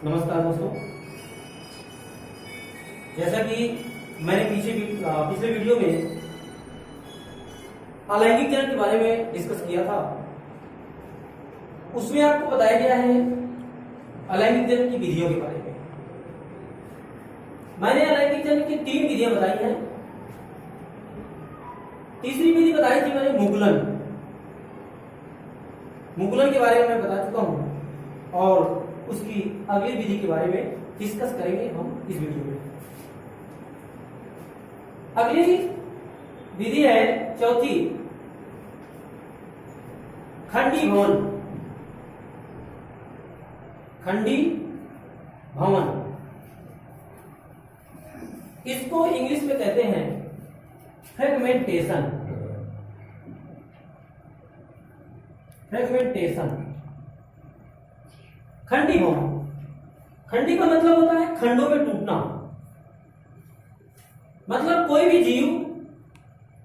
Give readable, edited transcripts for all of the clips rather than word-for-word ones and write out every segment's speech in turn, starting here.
नमस्कार दोस्तों। जैसा कि मैंने पिछले वीडियो में अलैंगिक जनन के बारे में डिस्कस किया था, उसमें आपको बताया गया है अलैंगिक जनन की विधियों के बारे में। मैंने अलैंगिक जनन की 3 विधियां बताई हैं। तीसरी विधि बताई थी मैंने मुकुलन के बारे में मैं बता चुका हूं और उसकी अगली विधि के बारे में डिस्कस करेंगे हम इस वीडियो में। अगली विधि है चौथी, खंडी भवन। इसको इंग्लिश में कहते हैं फ्रेगमेंटेशन। खंडी भवन, खंडी का मतलब होता है खंडों में टूटना। मतलब कोई भी जीव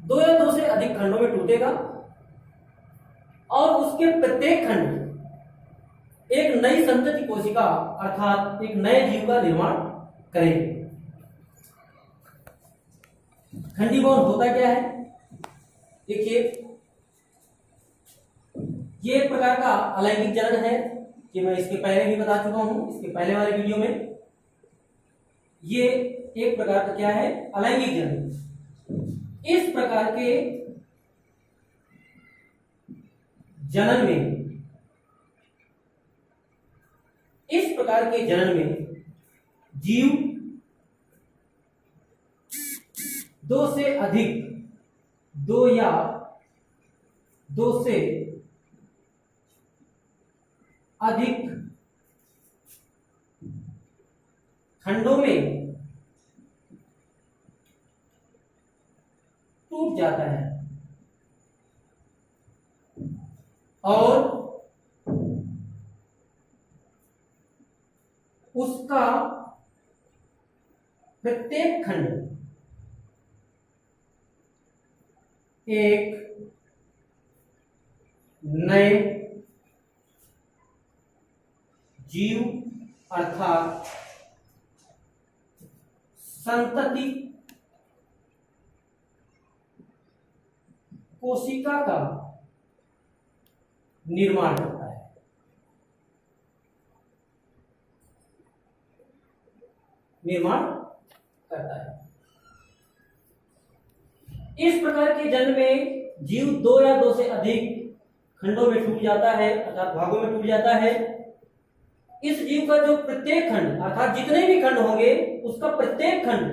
2 या 2 से अधिक खंडों में टूटेगा और उसके प्रत्येक खंड एक नई संतति कोशिका अर्थात एक नए जीव का निर्माण करेंगे। खंडी भवन होता क्या है? देखिए, ये एक प्रकार का अलैंगिक जनन है कि मैं इसके पहले भी बता चुका हूं, इसके पहले वाले वीडियो में। ये एक प्रकार का क्या है? अलैंगिक जनन। इस प्रकार के जनन में जीव 2 से अधिक 2 या 2 से अधिक खंडों में टूट जाता है और उसका प्रत्येक खंड एक नए जीव अर्थात संतति कोशिका का निर्माण करता है। इस प्रकार के जन्म में जीव 2 या 2 से अधिक खंडों में टूट जाता है अर्थात भागों में टूट जाता है। इस जीव का जो प्रत्येक खंड अर्थात जितने भी खंड होंगे उसका प्रत्येक खंड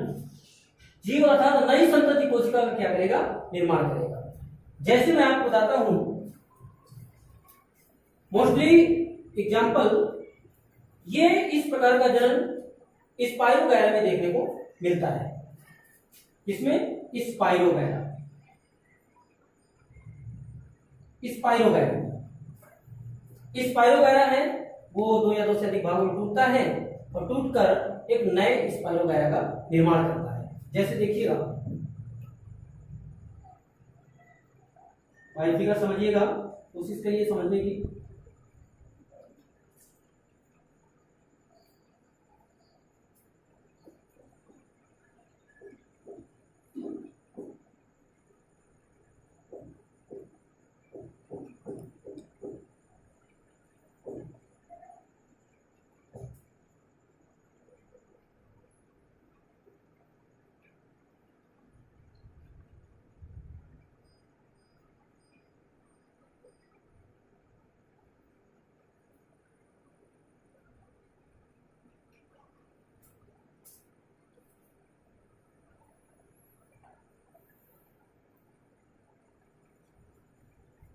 जीव अर्थात नई संतति कोशिका का क्या करेगा? निर्माण करेगा। जैसे मैं आपको बताता हूं, मोस्टली एग्जाम्पल ये इस प्रकार का जनन स्पाइरोगैरा में देखने को मिलता है। इसमें स्पाइरोगैरा है वो 2 या 2 से अधिक भागों में टूटता है और टूटकर एक नए स्पाइरोगैरा का निर्माण करता है। जैसे देखिएगा, फिगर समझिएगा, कोशिश करिए समझने की।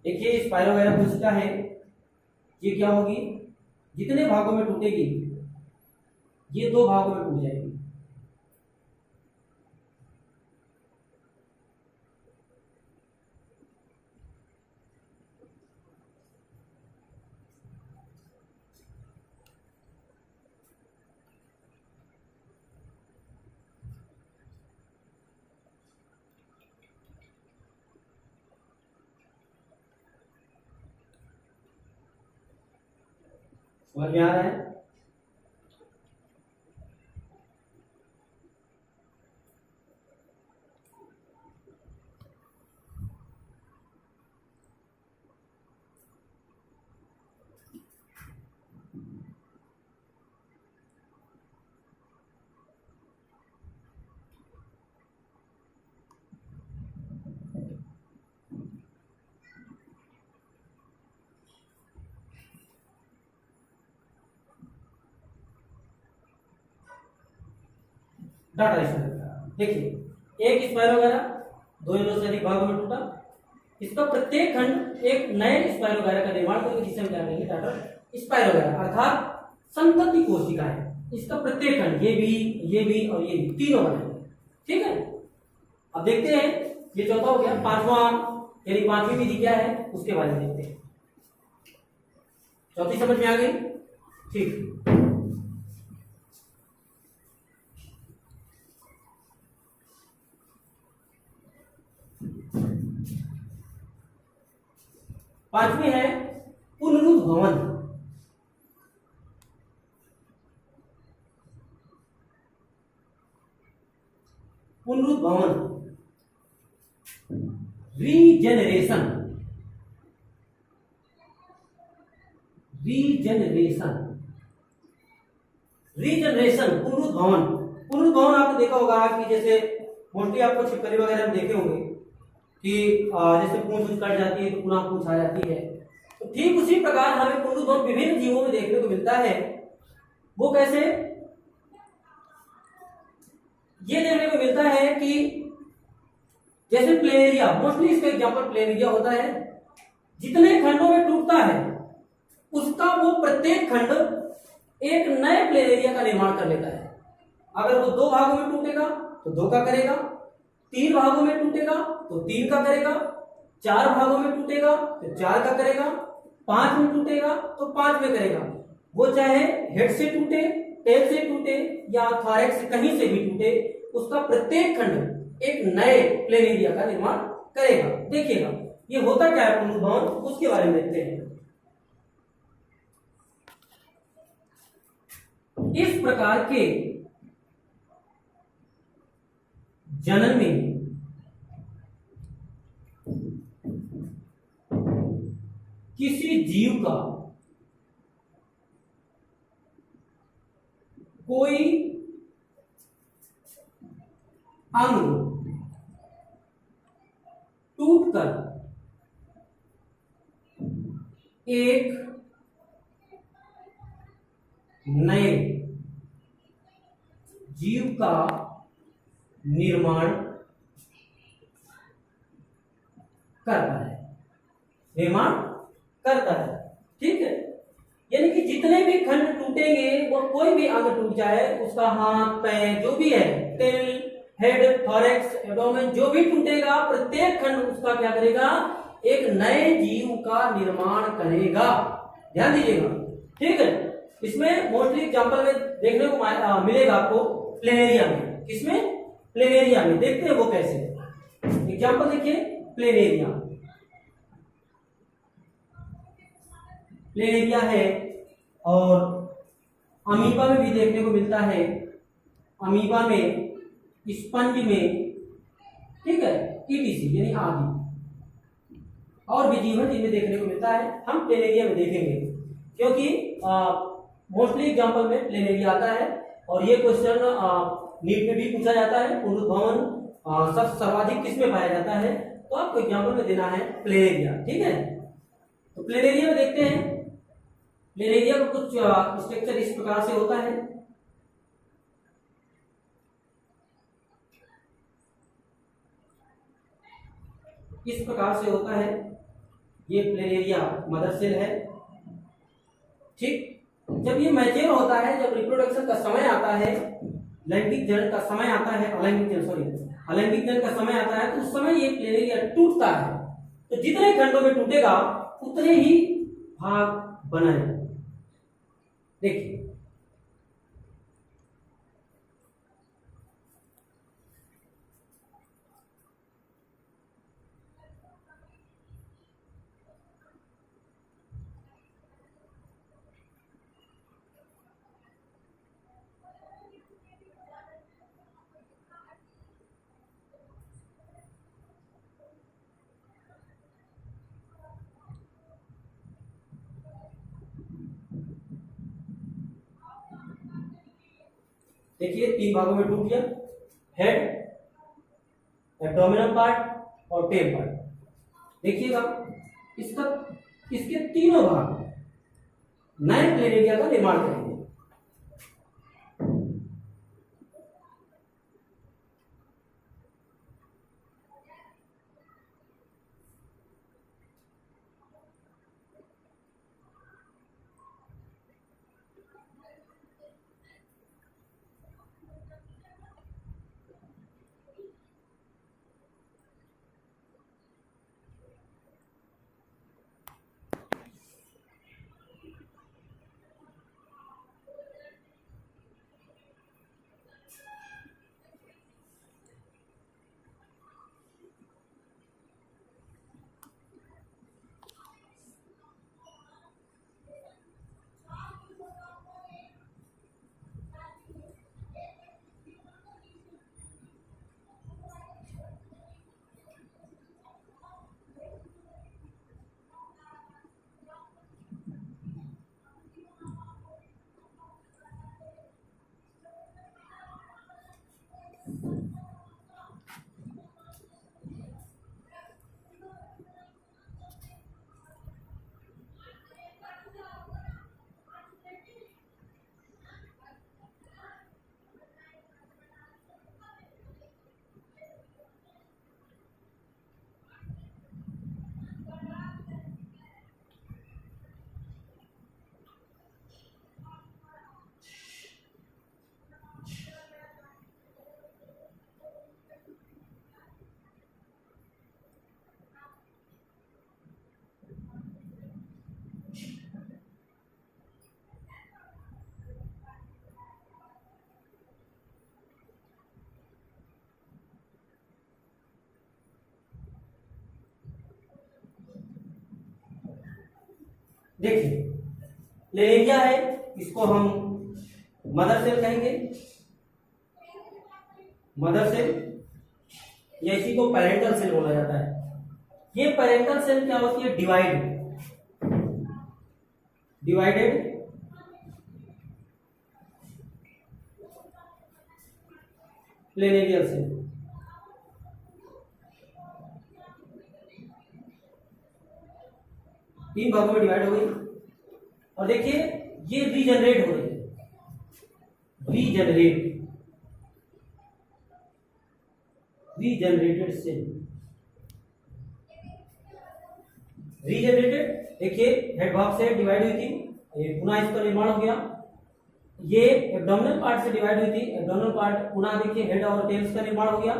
देखिए, स्पाइरोगैरा कोशिका है, ये क्या होगी? जितने भागों में टूटेगी ये 2 भागों में टूट जाएगी। समझ में आ रहा है? Data structure. देखिए एक स्पाइरोगायरा दो या दो से अधिक भागों में टूटा, इसका प्रत्येक खंड एक नए स्पाइरोगायरा का निर्माण करके जिसे हम क्या कहेंगे डाटा स्पाइरोगायरा अर्थात संतति कोशिका है। इसका प्रत्येक खंड ये भी और ये भी तीनों बनेंगे। ठीक है, अब देखते हैं ये चौथा हो गया। पांचवा यानी पांचवी विधि क्या है उसके बारे में देखते हैं। चौथी समझ में आ गई? ठीक, पांचवी है पुनरुद्भवन। पुनरुद्भवन, रीजेनरेशन। पुनरुद्भवन। पुनरुद्भवन आपने देखा होगा कि जैसे मोस्टली आपको छिपकली वगैरह में देखे होंगे कि जैसे पूंछ कट जाती है तो पुनः पूंछ आ जाती है, तो ठीक उसी प्रकार हमें पुनरुद्भवन विभिन्न जीवों में देखने को मिलता है। वो कैसे? ये देखने को मिलता है कि जैसे प्लेनेरिया, मोस्टली इसका एग्जांपल प्लेनेरिया होता है। जितने खंडों में टूटता है उसका वो प्रत्येक खंड एक नए प्लेनेरिया का निर्माण कर लेता है। अगर वो दो भागों में टूटेगा तो दो का करेगा, तीन भागों में टूटेगा तो तीन का करेगा, चार भागों में टूटेगा तो चार का करेगा, पांच में टूटेगा तो पांच में करेगा। वो चाहे हेड से टूटे, टेल से टूटे या थॉरैक्स से कहीं से भी टूटे, उसका प्रत्येक खंड एक नए प्लेनेरिया का निर्माण करेगा। देखिएगा ये होता क्या है पुनरुद्भवन, उसके बारे में देखते हैं। इस प्रकार के जनन में किसी जीव का कोई अंग टूटकर एक नए जीव का निर्माण करता है। ठीक है, यानी कि जितने भी खंड टूटेंगे वो कोई भी अंग टूट जाए, उसका हाथ पैर जो भी है, टेल, हेड, थॉरैक्स, एब्डोमेन जो भी टूटेगा प्रत्येक खंड उसका क्या करेगा, एक नए जीव का निर्माण करेगा। ध्यान दीजिएगा। ठीक है, इसमें मोस्टली एग्जांपल में देखने को मिलेगा आपको प्लेनेरिया में। किसमें? प्लेनेरिया में। देखते हैं वो कैसे। एग्जांपल देखिए, प्लेनेरिया है और अमीबा में भी देखने को मिलता है। अमीबा में, स्पंज में, ठीक है, ईटीसी यानी आदि और भी जीव जिनमें देखने को मिलता है। हम प्लेनेरिया में देखेंगे क्योंकि मोस्टली एग्जांपल में प्लेनेरिया आता है और ये क्वेश्चन नीट में भी पूछा जाता है। पुनरुद्भवन सर्वाधिक किसमें पाया जाता है, तो आपको एग्जांपल में देना है प्लेनेरिया। ठीक है, तो प्लेनेरिया में देखते हैं। प्लेनेरिया का कुछ स्ट्रक्चर इस प्रकार से होता है। इस प्रकार से होता है। ये प्लेनेरिया मदर सेल है। ठीक, जब ये मैच्योर होता है, जब रिप्रोडक्शन का समय आता है, लैंगिक जनन का समय आता है, अलैंगिक जनन का समय आता है, तो उस समय ये प्लेनेरिया टूटता है। तो जितने खंडों में टूटेगा उतने ही भाग बनाएगा। देखिए देखिए तीन भागों में टूट गया, हेड, एब्डोमिनल पार्ट और टेल पार्ट। देखिएगा इसके तीनों भाग नए प्लेनेरिया का निर्माण करेंगे। देखिए प्लेनेरिया है, इसको हम मदर सेल कहेंगे, मदर सेल, या इसी को पेरेंटल सेल बोला जाता है। ये पेरेंटल सेल क्या होती है? Divided planarian cell. तीन भागों में डिवाइड हो गई, और देखिए ये रीजनरेट हो रही है, रीजनरेटेड सेल, रीजनरेटेड। देखिए हेड भाग से डिवाइड हुई थी, ये पुनः इसका निर्माण हो गया। ये एब्डोमिनल पार्ट से डिवाइड हुई थी, एब्डोमिनल पार्ट पुनः देखिए हेड और टेल्स का निर्माण हो गया,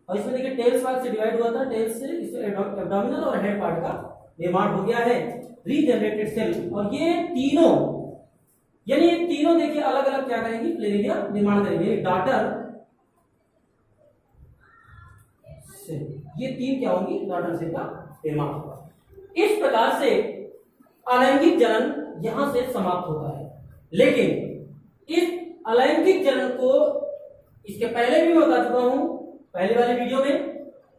और इसमें देखिए टेल्स भाग से डिवाइड हुआ था, टेल्स से इस एब्डोमिनल और हेड पार्ट का निर्माण हो गया है, रीजनरेटेड सेल। और ये तीनों, यानी ये तीनों देखिए अलग अलग क्या करेंगी? प्लेनेरिया निर्माण करेंगे। डॉटर सेल, ये तीन क्या होंगी? डॉटर सेल का निर्माण होगा। इस प्रकार से अलैंगिक जनन यहां से समाप्त होता है। लेकिन इस अलैंगिक जनन को, इसके पहले भी मैं बता चुका हूं पहले वाले वीडियो में,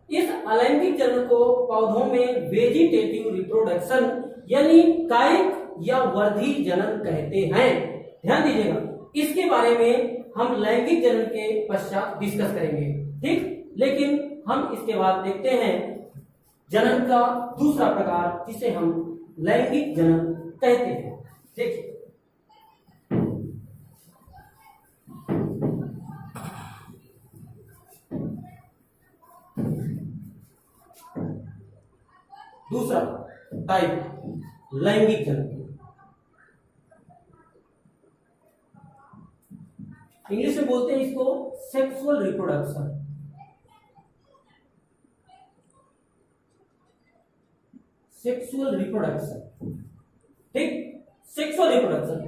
इस अलैंगिक जनन को पौधों में वेजिटेटिव रिप्रोडक्शन यानी कायिक या वर्धी जनन कहते हैं। ध्यान दीजिएगा, इसके बारे में हम लैंगिक जनन के पश्चात डिस्कस करेंगे, ठीक। लेकिन हम इसके बाद देखते हैं जनन का दूसरा प्रकार, जिसे हम लैंगिक जनन कहते हैं। देखिए दूसरा टाइप लैंगिक जनन, इंग्लिश में बोलते हैं इसको सेक्सुअल रिप्रोडक्शन। सेक्सुअल रिप्रोडक्शन, ठीक। सेक्सुअल रिप्रोडक्शन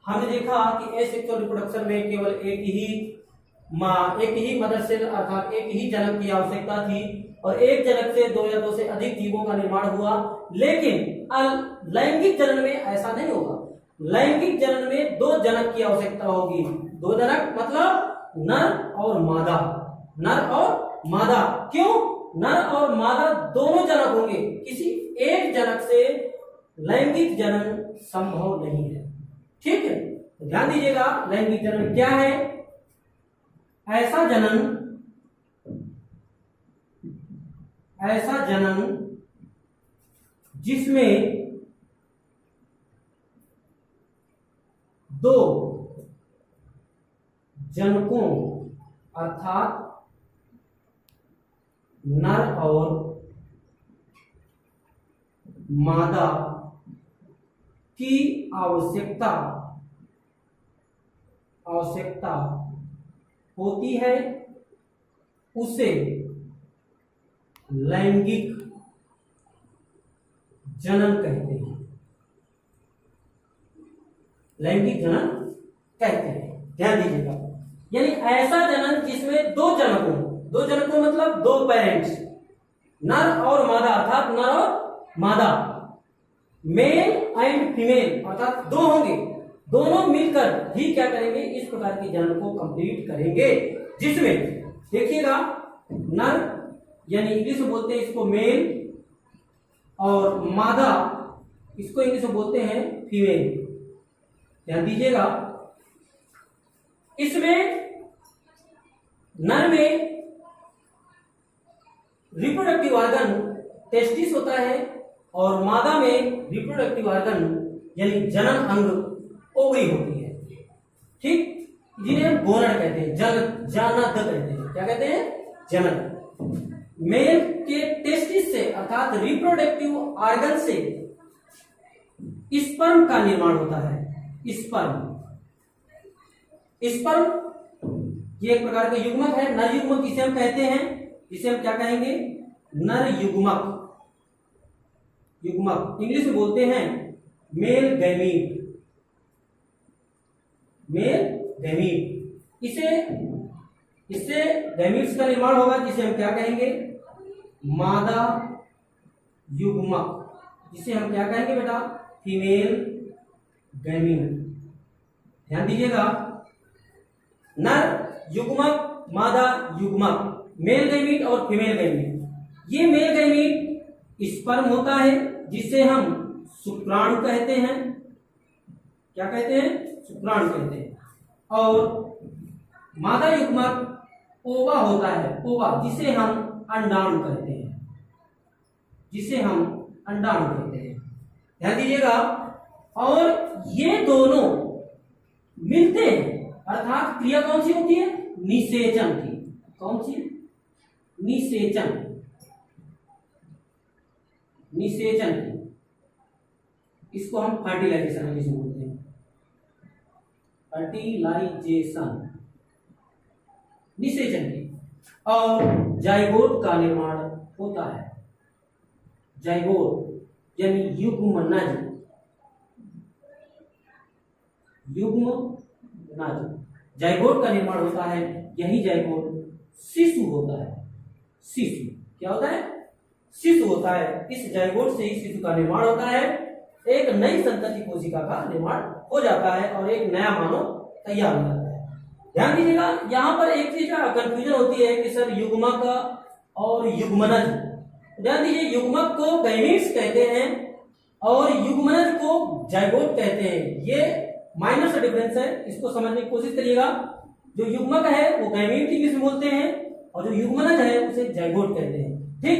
हमने देखा कि एसेक्सुअल रिप्रोडक्शन में केवल एक ही मदर सेल अर्थात एक ही जनक की आवश्यकता थी, और एक जनक से दो या दो से अधिक जीवों का निर्माण हुआ। लेकिन लैंगिक जनन में ऐसा नहीं होगा। लैंगिक जनन में दो जनक की आवश्यकता होगी। दो जनक मतलब नर और मादा, नर और मादा। क्यों? नर और मादा दोनों जनक होंगे, किसी एक जनक से लैंगिक जनन संभव नहीं है, ठीक है। ध्यान दीजिएगा, लैंगिक जनन क्या है? ऐसा जनन जिसमें दो जनकों अर्थात नर और मादा की आवश्यकता होती है, उसे लैंगिक जनन कहते हैं। लैंगिक जनन कहते हैं, ध्यान दीजिएगा। यानी ऐसा जनन जिसमें दो जनकों मतलब दो पेरेंट्स, नर और मादा अर्थात नर और मादा, मेल एंड फीमेल अर्थात दो होंगे, दोनों मिलकर ही क्या करेंगे? इस प्रकार के जनन को कंप्लीट करेंगे, जिसमें देखिएगा नर यानी इंग्लिश में बोलते हैं इसको मेल, और मादा इसको इंग्लिश में बोलते हैं फीमेल। ध्यान दीजिएगा, इसमें नर में रिप्रोडक्टिव ऑर्गन टेस्टिस होता है, और मादा में रिप्रोडक्टिव ऑर्गन यानी जनन अंग ओवरी होती है, ठीक। जिन्हें हम गोनड कहते हैं, जानद कहते हैं। क्या कहते हैं? जनन। मेल के टेस्टिस से अर्थात रिप्रोडक्टिव ऑर्गन से स्पर्म का निर्माण होता है। स्पर्म ये एक प्रकार का युग्मक है, नर युग्मक इसे हम कहते हैं। इसे हम क्या कहेंगे? नर युग्मक। इंग्लिश में बोलते हैं मेल गैमीट। इससे गैमीट्स का निर्माण होगा, जिसे हम क्या कहेंगे? मादा युग्मक। जिसे हम क्या कहेंगे बेटा? Female gamete. ध्यान दीजिएगा, नर युग्मक, मादा युग्मक, मेल गैमीट और फीमेल गैमीट। ये मेल गैमीट स्पर्म होता है जिसे हम शुक्राणु कहते हैं। क्या कहते हैं? शुक्राणु कहते हैं। और मादा युग्मक ओवा होता है, ओवा, जिसे हम अंडाणु कहते हैं, जिसे हम अंडाणु कहते हैं। ध्यान दीजिएगा, और ये दोनों मिलते हैं, अर्थात क्रिया कौन सी होती है? निषेचन की। कौन सी? निषेचन, निषेचन की। इसको हम फर्टिलाइजेशन इंग्लिश में बोलते हैं, फर्टिलाइजेशन, निषेचन की। और जाइगोट का निर्माण होता है। जाइगोट यानी युग्मनज, युग्मनज, जाइगोट का निर्माण होता है। यही जाइगोट शिशु होता है। शिशु क्या होता है? शिशु होता है। इस जाइगोट से ही शिशु का निर्माण होता है, एक नई संतति कोशिका का निर्माण हो जाता है और एक नया मानव तैयार हो जाता है। ध्यान दीजिएगा, यहाँ पर एक चीज का कंफ्यूजन होती है कि सर युग्मक और युग्मनज। ध्यान दीजिए, युग्मक को गैमीट्स कहते हैं और युग्मनज को जाइगोट कहते हैं। ये माइनर सा डिफरेंस है, इसको समझने की कोशिश करिएगा। जो युग्मक है वो गैमीट इंग्लिश में बोलते हैं और जो युग्मनज है उसे जाइगोट कहते हैं। ठीक,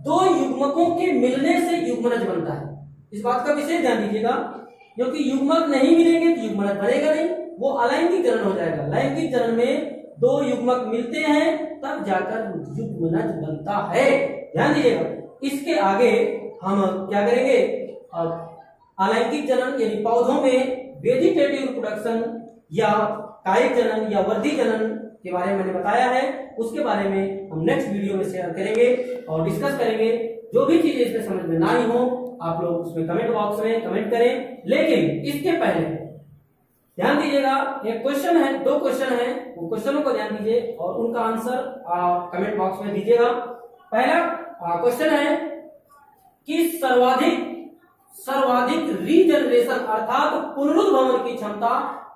दो युग्मकों के मिलने से युग्मनज बनता है। इस बात का विशेष ध्यान दीजिएगा, क्योंकि युग्मक नहीं मिलेंगे तो युग्मनज बनेगा नहीं, वो अलैंगिक जनन हो जाएगा। लैंगिक जनन में दो युग्मक मिलते हैं तब जाकर युग्मनज बनता है। ध्यान दीजिएगा, इसके आगे हम क्या करेंगे? अलैंगिक जनन यानी पौधों में वेजिटेटिव रिप्रोडक्शन या कायिक जनन या वर्धी जनन के बारे में मैंने बताया है। उसके बारे में हम नेक्स्ट वीडियो में शेयर करेंगे और डिस्कस करेंगे। जो भी चीजें इसमें समझ में ना आई हो आप लोग उसमें कमेंट बॉक्स में कमेंट करें। लेकिन इसके पहले ध्यान दीजिएगा, एक क्वेश्चन है, दो क्वेश्चन है, वो क्वेश्चनों को ध्यान दीजिए और उनका आंसर कमेंट बॉक्स में दीजिएगा। पहला क्वेश्चन है कि सर्वाधिक रीजनरेशन अर्थात पुनरुद्भवन की क्षमता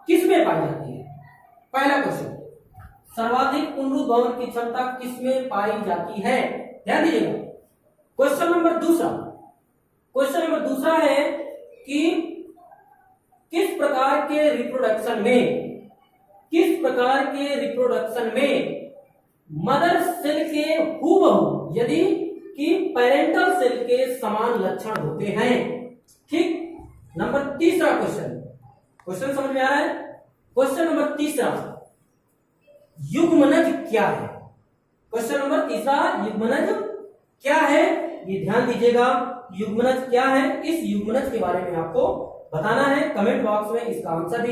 किसमें पाई जाती है? पहला क्वेश्चन, सर्वाधिक पुनरुद्भवन की क्षमता किसमें पाई जाती है? ध्यान दीजिएगा। क्वेश्चन नंबर दूसरा है कि किस प्रकार के रिप्रोडक्शन में मदर सेल के हूबहू यदि कि पेरेंटल सेल के समान लक्षण होते हैं। ठीक, तीसरा क्वेश्चन समझ में आ रहा है? क्वेश्चन नंबर तीसरा, युग्मनज क्या है? क्वेश्चन नंबर तीसरा, युग्मनज क्या है? ये ध्यान दीजिएगा, युग्मनज क्या है, इस युग्मनज के बारे में आपको बताना है। कमेंट बॉक्स में इसका आंसर दीजिए।